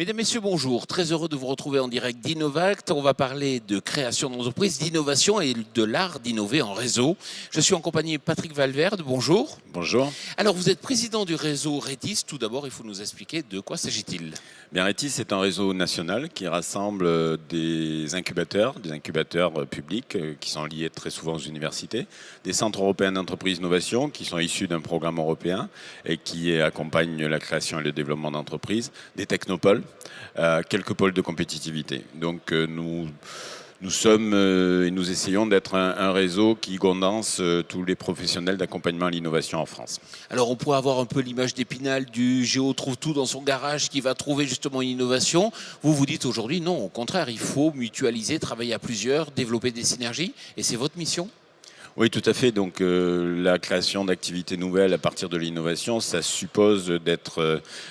Mesdames, Messieurs, bonjour. Très heureux de vous retrouver en direct d'Innovact. On va parler de création d'entreprise, d'innovation et de l'art d'innover en réseau. Je suis en compagnie de Patrick Valverde. Bonjour. Bonjour. Alors, vous êtes président du réseau Retis. Tout d'abord, il faut nous expliquer de quoi s'agit-il. Bien, Retis est un réseau national qui rassemble des incubateurs publics qui sont liés très souvent aux universités, des centres européens d'entreprise innovation qui sont issus d'un programme européen et qui accompagnent la création et le développement d'entreprises, des technopoles, quelques pôles de compétitivité. Donc nous sommes et nous essayons d'être un réseau qui condense tous les professionnels d'accompagnement à l'innovation en France. Alors on pourrait avoir un peu l'image d'Épinal du Géo trouve tout dans son garage qui va trouver justement une innovation. Vous vous dites aujourd'hui non, au contraire, il faut mutualiser, travailler à plusieurs, développer des synergies et c'est votre mission ? Oui, tout à fait. Donc, la création d'activités nouvelles à partir de l'innovation, ça suppose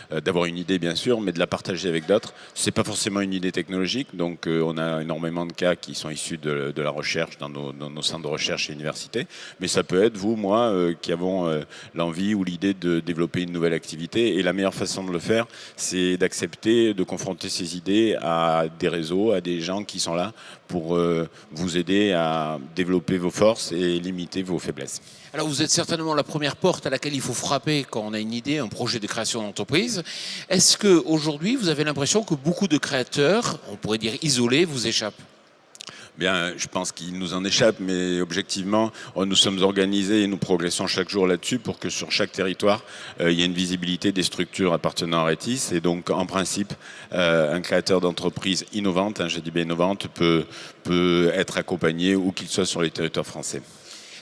d'avoir une idée, bien sûr, mais de la partager avec d'autres. C'est pas forcément une idée technologique. Donc, on a énormément de cas qui sont issus de la recherche dans nos centres de recherche et universités. Mais ça peut être vous, moi, qui avons l'envie ou l'idée de développer une nouvelle activité. Et la meilleure façon de le faire, c'est d'accepter de confronter ces idées à des réseaux, à des gens qui sont là pour vous aider à développer vos forces et limiter vos faiblesses. Alors vous êtes certainement la première porte à laquelle il faut frapper quand on a une idée, un projet de création d'entreprise. Est-ce qu'aujourd'hui vous avez l'impression que beaucoup de créateurs, on pourrait dire isolés, vous échappent ? Bien, je pense qu'il nous en échappe, mais objectivement, nous sommes organisés et nous progressons chaque jour là-dessus pour que sur chaque territoire, il y ait une visibilité des structures appartenant à Retis. Et donc, en principe, un créateur d'entreprise innovante, je dis bien innovante, peut être accompagné où qu'il soit sur les territoires français.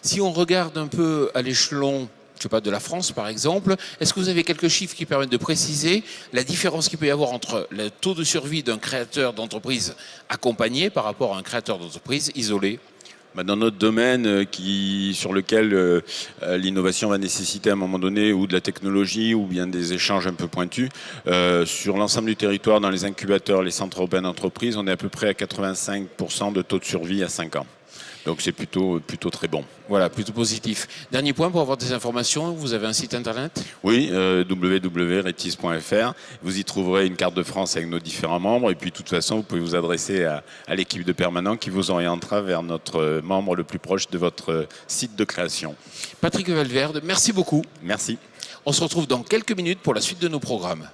Si on regarde un peu à l'échelon, je sais pas, de la France par exemple, est-ce que vous avez quelques chiffres qui permettent de préciser la différence qu'il peut y avoir entre le taux de survie d'un créateur d'entreprise accompagné par rapport à un créateur d'entreprise isolé ? Dans notre domaine sur lequel l'innovation va nécessiter à un moment donné ou de la technologie ou bien des échanges un peu pointus, sur l'ensemble du territoire, dans les incubateurs, les centres européens d'entreprise, on est à peu près à 85% de taux de survie à 5 ans. Donc c'est plutôt très bon. Voilà, plutôt positif. Dernier point, pour avoir des informations, vous avez un site internet ? Oui, www.retis.fr. Vous y trouverez une carte de France avec nos différents membres. Et puis de toute façon, vous pouvez vous adresser à l'équipe de permanents qui vous orientera vers notre membre le plus proche de votre site de création. Patrick Valverde, merci beaucoup. Merci. On se retrouve dans quelques minutes pour la suite de nos programmes.